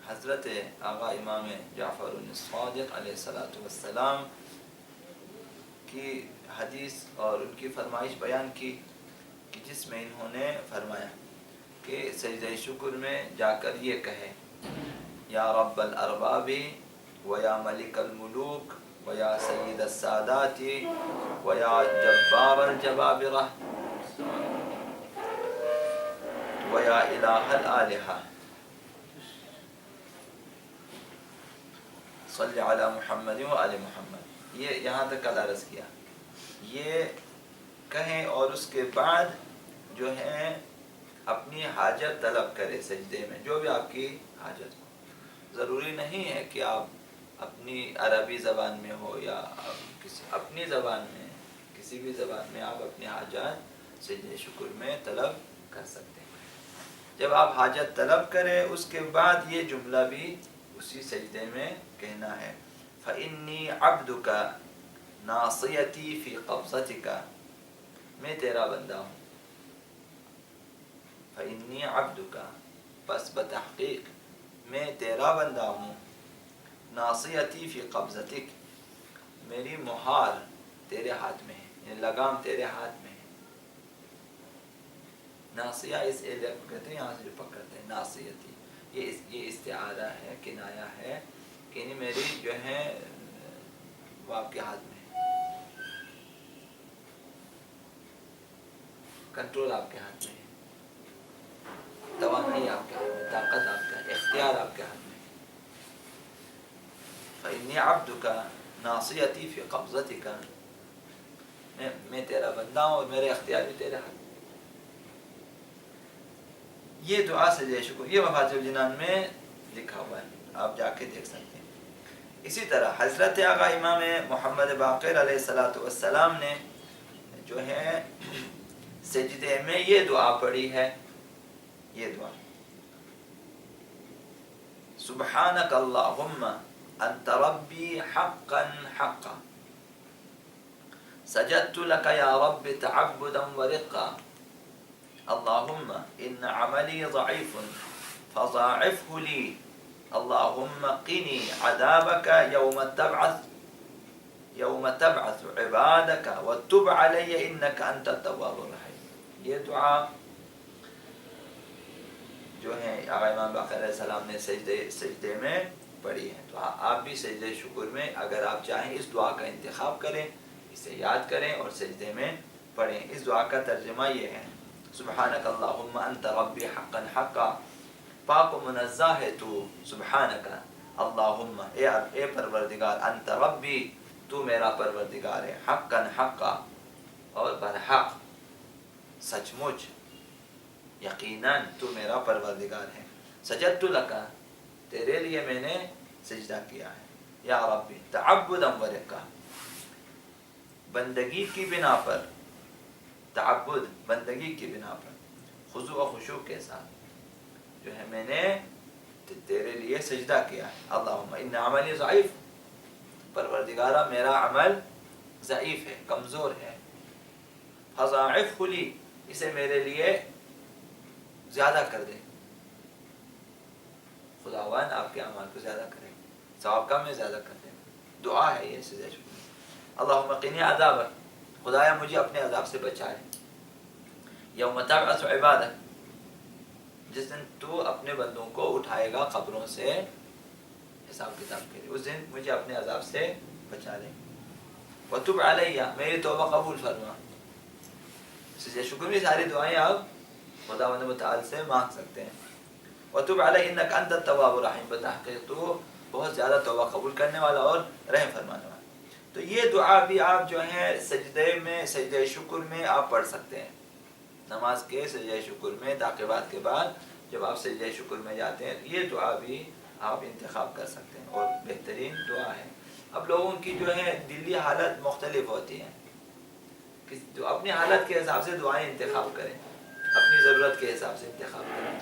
حضرت آقا امام جعفر الصادق علیہ الصلوۃ والسلام کی حدیث اور ان کی فرمائش بیان کی کہ جس میں انہوں نے فرمایا کہ سجدہ شکر میں جا کر یہ کہے یا رب الارباب ویا ملک الملوک ویا سید السادات ویا جبار الجبابرہ ویا الہ الالہہ صلی علی محمد و آل محمد. یہ یہاں تک عرض کیا. یہ کہیں اور اس کے بعد جو ہے اپنی حاجت طلب کرے سجدے میں، جو بھی آپ کی حاجت ہو. ضروری نہیں ہے کہ آپ اپنی عربی زبان میں ہو یا کسی اپنی زبان میں، کسی بھی زبان میں آپ اپنی حاجات سجدے شکر میں طلب کر سکتے ہیں. جب آپ حاجت طلب کریں اس کے بعد یہ جملہ بھی اسی سجدے میں کہنا ہے فَإِنِّي عَبْدُكَ نَاصِيَتِي فِي قَبْضَتِكَ، میں تیرا بندہ ہوں. فَإِنِّي عَبْدُكَ، پس بتحقیق میں تیرا بندہ ہوں. نَاصِيَتِي فِي قَبْضَتِكَ، میری مہار تیرے ہاتھ میں ہے، یعنی لگام تیرے ہاتھ میں ہے. ناصیہ اس ایلے کو کہتے ہیں، یہاں سے جو پکڑتے ہیں ناصیتی، یہ استعارہ ہے، کنایا ہے کہ یعنی میری جو ہے وہ آپ کے ہاتھ میں ہے، کنٹرول آپ کے ہاتھ میں ہے، توانائی آپ کے ہاتھ میں، طاقت آپ کا، اختیار آپ کے ہاتھ میں ہے. فَإِنِّي عَبْدُكَ نَاصِيَتِي فِي قَبْضَتِكَ، میں تیرا بندہ ہوں اور میرے اختیار بھی تیرے ہاتھ میں. یہ دعا سجدہ شکر یہ مفاتیح الجنان میں لکھا ہوا ہے، آپ جا کے دیکھ سکتے ہیں. اسی طرح حضرت آقا امام محمد باقر علیہ الصلوۃ والسلام نے جو ہے سجدے میں یہ دعا پڑھی ہے. یہ دعا سبحانک اللہم انت ربی حقا حقا سجدت لک یا رب تعبدا ورقا اللہم ان عملی ضعیف فضاعفه لی اللہم قنی عذابک یوم تبعث عبادک وتب علی انک انت التواب الرحیم. یہ دعا جو ہے آقا امام باقر علیہ السلام نے سجدے میں پڑھی ہے. تو آپ بھی سجدے شکر میں اگر آپ چاہیں اس دعا کا انتخاب کریں، اسے یاد کریں اور سجدے میں پڑھیں. اس دعا کا ترجمہ یہ ہے سبحانک اللہم انت ربی حقا حقا، پاک و منزہ ہے تو، سبحانک اللہم اے پروردگار، انت ربی تو میرا پروردگار ہے، حقا حقا اور برحق سچ مچ، یقیناً تو میرا پروردگار ہے. سجدت لکا، تیرے لیے میں نے سجدہ کیا ہے. یا ربی تعبدا ورقا، بندگی کی بنا پر، تعبد بندگی کی بنا پر، خضوع و خشوع کے ساتھ جو ہے میں نے تیرے لیے سجدہ کیا ہے. اللہم ان عملی ضعیف، پروردگارہ میرا عمل ضعیف ہے، کمزور ہے. فضاعفہ لی، اسے میرے لیے زیادہ کر دے. خداوند آپ کے اعمال کو زیادہ کرے، ثواب کم میں زیادہ کر دے. دعا ہے یہ سجدہ شکر. اللہم قنی عذابک، خدایا مجھے اپنے عذاب سے بچائے. یوم تبعث عبادک، جس دن تو اپنے بندوں کو اٹھائے گا قبروں سے حساب کتاب کے لیے، اس دن مجھے اپنے عذاب سے بچا لے. وتب علیہ، میری توبہ قبول فرما. سجدہ شکر میں ساری دعائیں آپ خداوند متعال سے مانگ سکتے ہیں. وتب علیہ انک انت التواب الرحیم، بتحقیق تو بہت زیادہ توبہ قبول کرنے والا اور رحم فرمانے والا. تو یہ دعا بھی آپ جو ہے سجدے میں، سجدہ شکر میں آپ پڑھ سکتے ہیں. نماز کے سجدہ شکر میں تعقیبات کے بعد جب آپ سجدہ شکر میں جاتے ہیں یہ دعا بھی آپ انتخاب کر سکتے ہیں اور بہترین دعا ہے. اب لوگوں کی جو ہے دلی حالت مختلف ہوتی ہے، جو اپنی حالت کے حساب سے دعائیں انتخاب کریں، اپنی ضرورت کے حساب سے انتخاب کریں.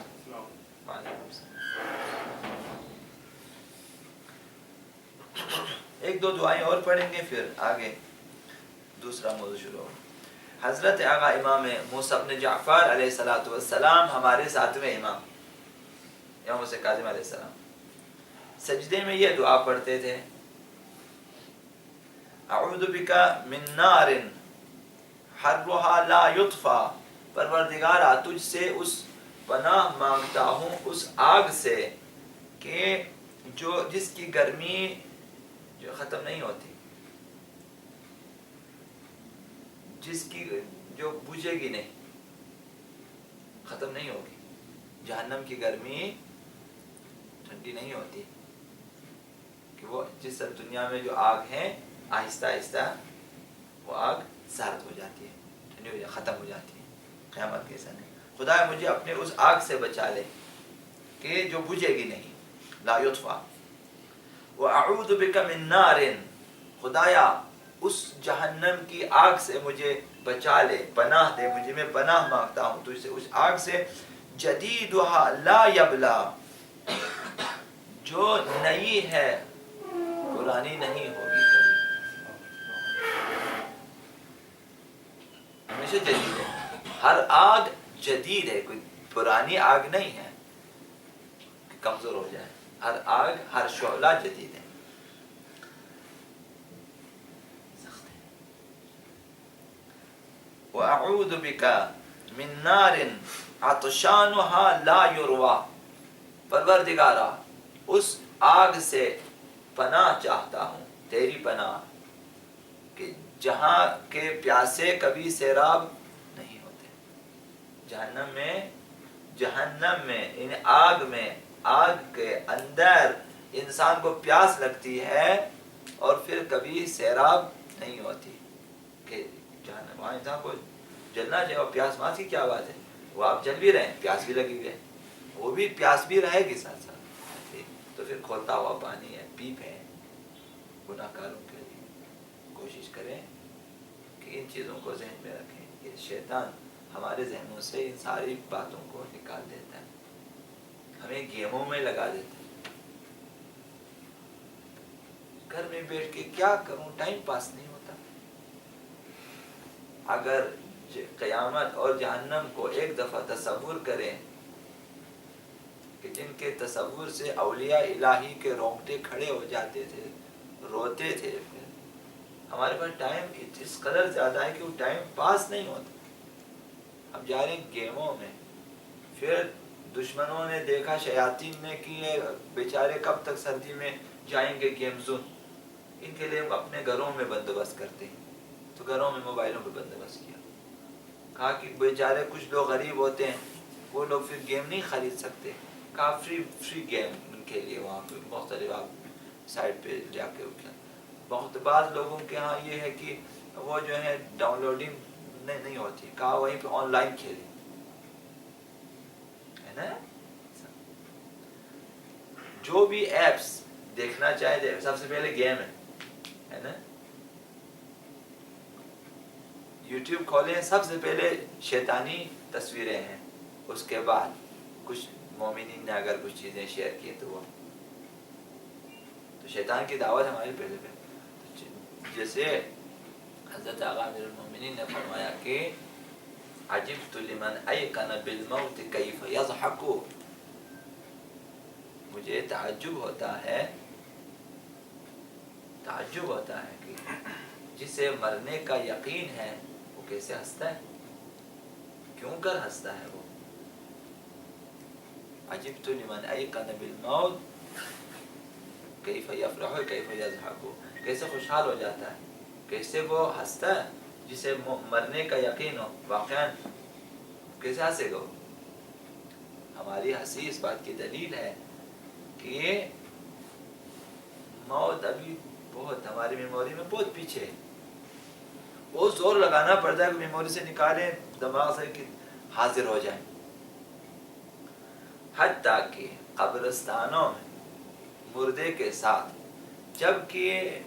ایک دو دعائیں اور پڑھیں گے پھر آگے دوسرا موضوع شروع ہو. حضرت آقا امام موسیٰ بن جعفر علیہ السلام ہمارے ساتویں امام، امام موسیٰ کاظم علیہ السلام سجدے میں یہ دعا پڑھتے تھے، اعوذ بک من نار حرها لا یطفی، پروردگارا تجھ سے اس پناہ مانگتا ہوں اس آگ سے کہ جس کی گرمی جو ختم نہیں ہوتی، جس کی جو بجھے گی نہیں، ختم نہیں ہوگی. جہنم کی گرمی ٹھنڈی نہیں ہوتی، کہ وہ جس دنیا میں جو آگ ہے آہستہ آہستہ وہ آگ سرد ہو جاتی ہے، ٹھنڈی ہو جاتی، ختم ہو جاتی ہے. قیامت کے سامنے خدا مجھے اپنے اس آگ سے بچا لے کہ جو بجھے گی نہیں، لا یطفی. وَأَعُوذُ بِكَ مِن نَارٍ، خدایا اس جہنم کی آگ سے مجھے بچا لے، پناہ دے مجھے، میں پناہ مانگتا ہوں تجھ سے اس آگ سے، جدیدها لا یبلا، جو نئی ہے پرانی نہیں ہوگی کبھی، ہمیشہ جدید ہے. ہر آگ جدید ہے، کوئی پرانی آگ نہیں ہے کہ کمزور ہو جائے. ہر آگ، ہر شعلہ جدید ہے. وَأَعُوذُ بِكَ مِن نَارٍ عَطْشَانُهَا لَا يُرْوَى، پروردگارا اس آگ سے پناہ چاہتا ہوں، تیری پناہ، کہ جہاں کے پیاسے کبھی سیراب نہیں ہوتے. جہنم میں ان آگ میں، آگ کے اندر انسان کو پیاس لگتی ہے اور پھر کبھی سیراب نہیں ہوتی. کہ جہنم وہاں انسان کو جلنا چاہے اور پیاس، وہاں کی کیا بات ہے، وہ آپ جل بھی رہے ہیں، پیاس بھی لگی ہوئی ہے، وہ بھی پیاس بھی رہے گی ساتھ ساتھ. تو پھر کھولتا ہوا پانی ہے، پیپ ہے. گناہ کاروں کے لیے کوشش کریں کہ ان چیزوں کو ذہن میں رکھیں. یہ شیطان ہمارے ذہنوں سے ان ساری باتوں کو نکال دیتا ہے، ہمیں گیموں میں لگا دیتا ہے. گھر میں بیٹھ کے کیا کروں، ٹائم پاس نہیں ہوتا. اگر قیامت اور جہنم کو ایک دفعہ تصور کریں کہ جن کے تصور سے اولیاء الہی کے رونگٹے کھڑے ہو جاتے تھے، روتے تھے، پھر ہمارے پاس ٹائم اس قدر زیادہ ہے کہ وہ ٹائم پاس نہیں ہوتا. اب جا رہے ہیں گیموں میں، پھر دشمنوں نے دیکھا، شیاطین نے کیے، بیچارے کب تک سردی میں جائیں گے گیم زون. ان کے لیے ہم اپنے گھروں میں بندوبست کرتے ہیں، تو گھروں میں موبائلوں پہ بندوبست کیا. کہا کہ بیچارے کچھ لوگ غریب ہوتے ہیں، وہ لوگ پھر گیم نہیں خرید سکتے. کہا فری گیم ان کے لیے وہاں پہ مختلف آپ سائٹ پہ جا کے بہت بعض لوگوں کے ہاں یہ ہے کہ وہ جو ہے ڈاؤن لوڈنگ نہیں ہوتی. کہا وہیں پہ آن لائن کھیلیں، ہے نا. جو بھی ایپس دیکھنا چاہے، سب سے پہلے گیم ہے نا. یوٹیوب کھولیں، سب سے پہلے شیطانی تصویریں ہیں، اس کے بعد کچھ مومنین نے اگر کچھ چیزیں شیئر کی تو وہ تو شیطان کی دعوت ہمارے پہلے پہ. جیسے حضرت آقا امیر المومنین نے فرمایا کہ عجبت لمن ایقن بالموت کیف یضحک، مجھے تعجب ہوتا ہے کہ جسے مرنے کا یقین ہے وہ کیسے ہنستا ہے، کیوں کر ہنستا ہے. وہ عجبت لمن ایقن بالموت کیف یفرح کیف یضحک، کیسے خوشحال ہو جاتا ہے، کیسے وہ ہنستا ہے. جسے مرنے کا یقین ہو، واقعا کیسے ہنسے گا. ہماری ہنسی اس بات کی دلیل ہے کہ موت ابھی بہت ہماری میموری میں بہت پیچھے ہے. بہت زور لگانا پڑتا ہے کہ میموری سے نکالیں، دماغ سے کہ حاضر ہو جائیں. حتیٰ کہ قبرستانوں میں مردے کے ساتھ جب کہ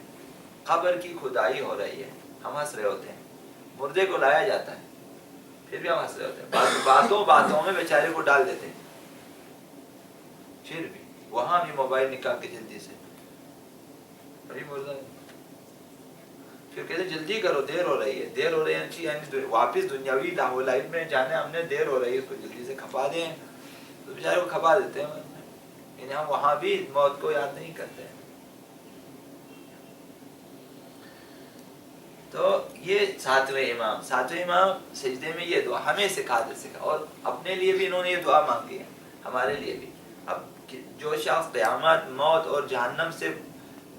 قبر کی کھدائی ہو رہی ہے، ہم ہنس رہے ہوتے ہیں. مردے کو لایا جاتا ہے، پھر بھی ہم ہنس رہے ہوتے ہیں. باتوں میں بیچارے کو ڈال دیتے ہیں. پھر بھی وہاں بھی موبائل نکال کے جلدی سے مردہ، پھر کہتے جلدی کرو، دیر ہو رہی ہے یعنی واپس دنیاوی لائف میں جانے، ہم نے دیر ہو رہی ہے، اس کو جلدی سے کھپا دیں. تو بیچارے کو کھپا دیتے ہیں. یعنی ہم وہاں بھی موت کو یاد نہیں کرتے ہیں. تو یہ ساتویں امام سجدے میں یہ دعا ہمیں سکھا. اور اپنے لیے بھی انہوں نے یہ دعا مانگی ہے, ہمارے لیے بھی. اب جو شخص قیامت, موت اور جہنم سے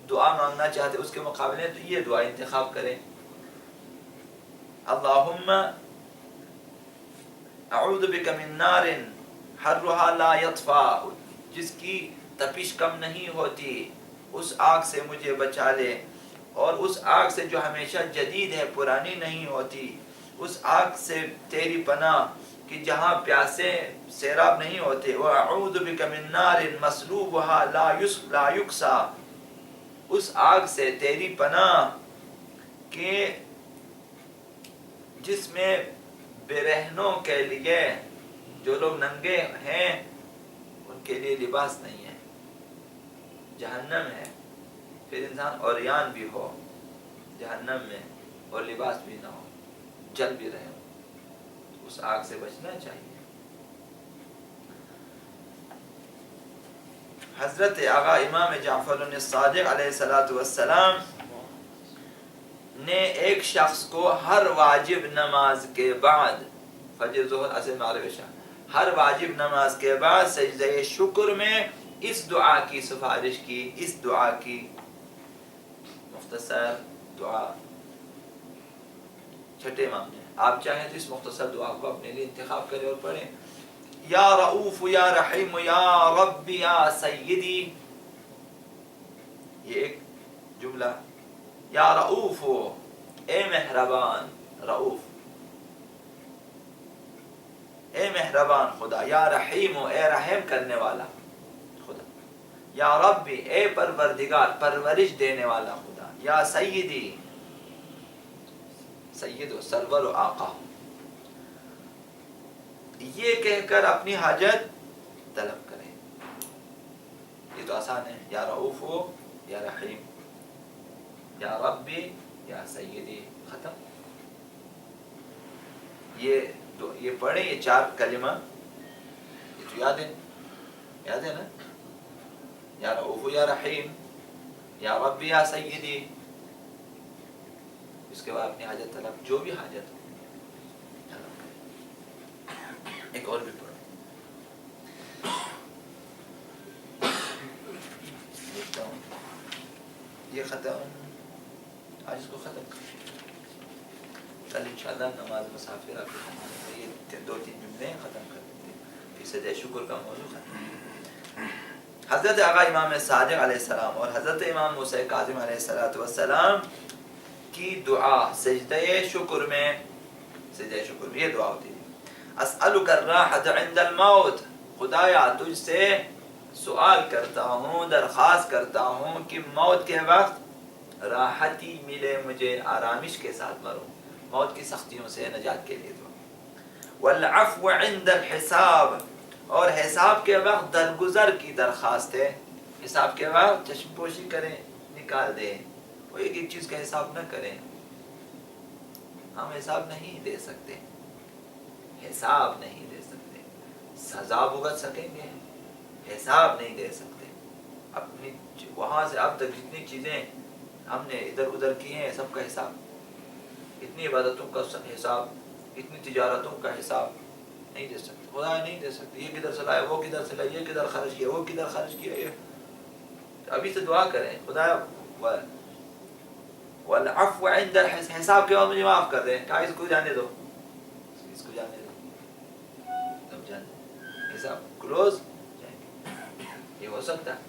دعا مانگنا چاہتے اس کے مقابلے تو یہ دعا انتخاب کریں. اللہم اعوذ بک من نار حرھا لا یطفا, جس کی تپش کم نہیں ہوتی, اس آگ سے مجھے بچا لے. اور اس آگ سے جو ہمیشہ جدید ہے, پرانی نہیں ہوتی, اس آگ سے تیری پناہ کہ جہاں پیاسے سیراب نہیں ہوتے. وَأَعُوذُ بِكَ مِن نَارٍ مَصْلُوبُهَا لَا يُكْسَى, اس آگ سے تیری پناہ کہ جس میں برہنوں کے لیے, جو لوگ ننگے ہیں ان کے لیے لباس نہیں ہے. جہنم ہے, پھر انسان عریان بھی ہو جہنم میں اور لباس بھی نہ ہو, جل بھی رہے ہو, اس آگ سے بچنا چاہیے. حضرت آقا امام جعفر الصادق علیہ السلام نے ایک شخص کو ہر واجب نماز کے بعد, فجر, ظہر, عصر, مغرب, عشاء, ہر واجب نماز کے بعد سجدہ شکر میں اس دعا کی سفارش کی. اس دعا کی مختصر دعا چھٹے امام نے. آپ چاہیں تو اس مختصر دعا کو اپنے لیے انتخاب کریں اور پڑھیں. یا رؤوف یا رحیم یا رب یا سیدی, یہ ایک جملہ. یا رؤوف, اے مہربان, رؤوف اے مہربان خدا. یا رحیم, اے رحم کرنے والا خدا. یا ربی, اے پروردگار, پرورش دینے والا خدا. یا سیدی, سید و سرور و آقا. یہ کہہ کر اپنی حاجت طلب کریں. یہ تو آسان ہے. یا رؤوف ہو, یا رحیم, یا ربی, یا سیدی, ختم. یہ پڑھیں, یہ 4 کلمہ, یہ تو یاد ہے نا. یا رؤوف یا رحیم, یا ربی یا سیدی. اس کے بعد اپنی حاجت طلب, جو بھی حاجت ہو طلب کریں. ایک اور بھی پڑھو. یہ ختم, آج اس کو ختم کریں. کل انشاءاللہ نماز مسافرہ کی, یہ 2-3 جملے ختم کر دیتے ہیں, پھر سجدہ شکر کا موضوع ختم. حضرت آقا امام صادق علیہ السلام اور حضرت امام موسیٰ کاظم علیہ السلام کی دعا سجدہ شکر میں یہ دعا ہوتی ہے. اسألک الراحة عند الموت, خدایا تجھ سے سوال کرتا ہوں, درخواست کرتا ہوں کہ موت کے وقت راحتی ملے مجھے, آرامش کے ساتھ مروں, موت کی سختیوں سے نجات کے لیے دعا. والعفو عند الحساب, اور حساب کے وقت درگزر کی درخواست ہے. حساب کے وقت چشم پوشی کریں, نکال دیں, وہ ایک چیز کا حساب نہ کریں. ہم حساب نہیں دے سکتے, حساب نہیں دے سکتے. سزا بھگت سکیں گے, حساب نہیں دے سکتے. اپنی وہاں سے اب تک جتنی چیزیں ہم نے ادھر ادھر کی ہیں, سب کا حساب, اتنی عبادتوں کا حساب, اتنی تجارتوں کا حساب نہیں دے سکتے. خدا نہیں دے سکتے. یہ کدھر سے لایا, وہ کدھر سے لایا, یہ کدھر خرچ کیا, وہ کدھر خرچ کیا. ابھی سے دعا کریں, خدا والعفو عند الحساب, حساب کے بعد مجھے معاف کر دیں. کہا اس کو جانے دو, اس کو جانے دو, تب جانے حساب کلوز. یہ ہو سکتا ہے.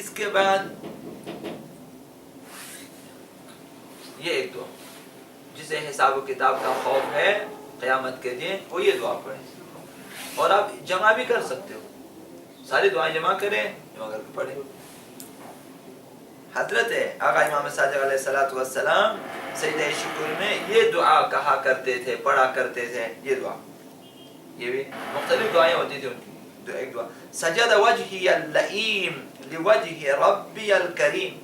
اس کے بعد یہ ایک دعا, جسے حساب و کتاب کا خوف ہے قیامت کے دن, وہ یہ دعا پڑھیں. اور آپ جمع بھی کر سکتے ہو, ساری دعائیں جمع کریں, جمع کر کے پڑھیں. حضرت آقا امام صادق علیہ السلام سجدہ شکر میں یہ دعا کہا کرتے تھے, پڑھا کرتے تھے. یہ دعا, یہ بھی مختلف دعائیں ہوتی تھی ان کی. ایک دعا, سجد وجہی اللئیم لوجہ ربی الکریم,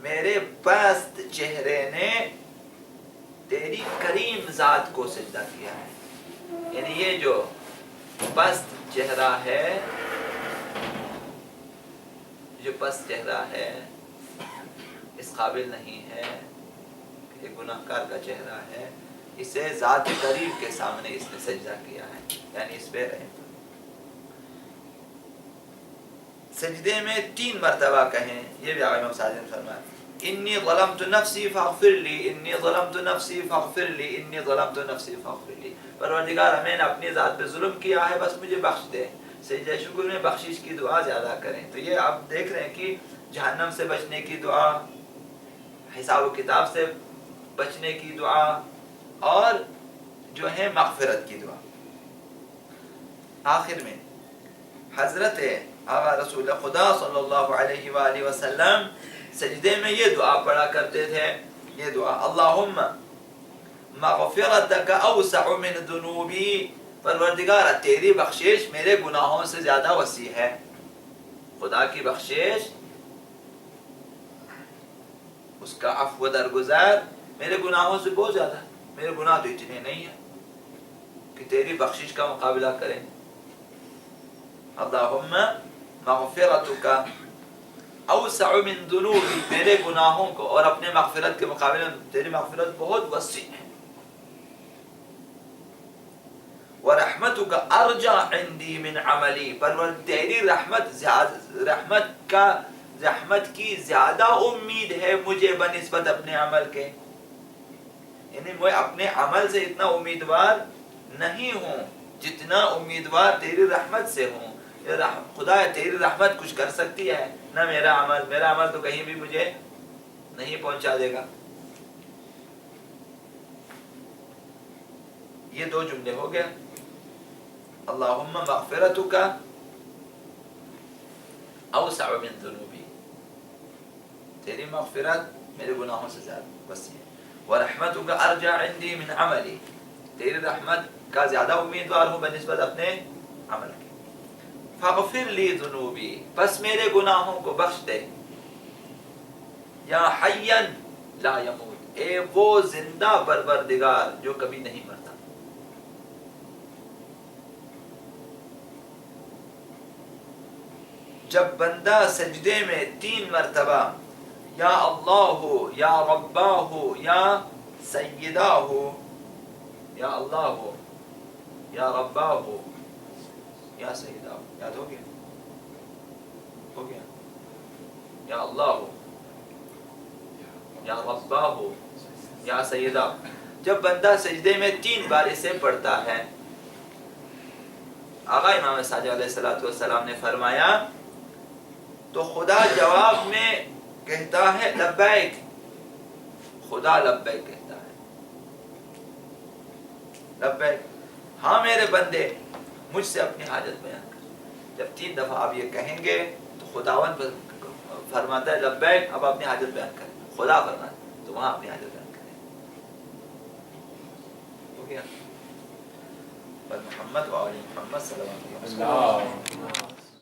میرے پست چہرے نے تیری کریم ذات کو سجدہ کیا ہے. یعنی یہ جو پست چہرہ ہے، جو پست چہرہ ہے اس قابل نہیں ہے، کہ گناہگار کا چہرہ ہے، اسے ذات قریب کے سامنے اس نے سجدہ کیا ہے، یعنی اس پہ سجدے میں 3 مرتبہ کہیں، یہ بھی آقا امام صادق نے فرمایا، انی ظلمت نفسی فاغفر لی، انی ظلمت نفسی فاغفر لی، انی ظلمت نفسی فاغفر لی، پروردگار میں نے اپنی ذات پہ ظلم کیا ہے، بس مجھے بخش دے۔ سجدہ شکر میں بخشش کی دعا زیادہ کریں۔ تو یہ آپ دیکھ رہے ہیں کہ جہنم سے بچنے کی دعا، حساب و کتاب سے بچنے کی دعا، اور جو ہے مغفرت کی دعا۔ آخر میں حضرت آقا رسول خدا صلی اللہ علیہ وآلہ وسلم سجدے میں یہ دعا پڑھا کرتے تھے، یہ دعا، اللہم مغفرتک اوسع من ذنوبی، پروردگار تیری بخشش میرے گناہوں سے زیادہ وسیع ہے۔ خدا کی بخشش، اس کا عفو درگزر میرے گناہوں سے بہت زیادہ ہے، میرے گناہ تو اتنے نہیں ہیں کہ تیری بخشش کا مقابلہ کریں۔ اللہم مغفرتک اوسع من ذنوبی، میرے گناہوں کو اور اپنے مغفرت کے مقابلے میں تیری مغفرت بہت وسیع ہے۔ ورحمتک ارجع عندی من عملی، تیری رحمت کی زیادہ امید ہے مجھے بنسبت اپنے عمل کے، یعنی میں اپنے عمل سے اتنا امیدوار نہیں ہوں جتنا امیدوار تیری رحمت سے ہوں۔ خدا تیری رحمت کچھ کر سکتی ہے، نہ میرا عمل تو کہیں بھی مجھے نہیں پہنچا دے گا۔ یہ 2 جملے ہو گیا، اللہم مغفرتک اوسع من ذنوبی، تیری مغفرت میرے گناہوں سے زیادہ وسیع ہے، ورحمتک ارجع عندی من عملی، تیری رحمت کا زیادہ امیدوار ہوں بنسبت اپنے عمل کے۔ فاغفر لی ذنوبی، پس میرے گناہوں کو بخش دے۔ یا حیا لا یموت، اے وہ زندہ پروردگار جو کبھی نہیں مرتا۔ جب بندہ سجدے میں 3 مرتبہ یا اللہ ہو، یا ربا ہو، یا سیدہ ہو، یا اللہ ہو، یا ربا ہو، یا سیدہ ہو، یاد ہو گیا؟ ہو گیا؟ یا اللہ ہو، یا ربا ہو، یا سیدہ ہو، جب بندہ سجدے میں 3 بار اسے پڑھتا ہے، آقا امام صادق علیہ السلام نے فرمایا تو خدا جواب میں کہتا ہے لبیک، خدا لبیک کہتا ہے، لبیک، ہاں میرے بندے مجھ سے اپنی حاجت بیان کر۔ جب 3 دفعہ آپ یہ کہیں گے تو خداوند فرماتا ہے لبیک، اب اپنی حاجت بیان کریں، خدا فرماتا ہے تو وہاں اپنی حاجت بیان کریں۔ ہو گیا؟ پر محمد و آل محمد صلی اللہ علیہ وسلم۔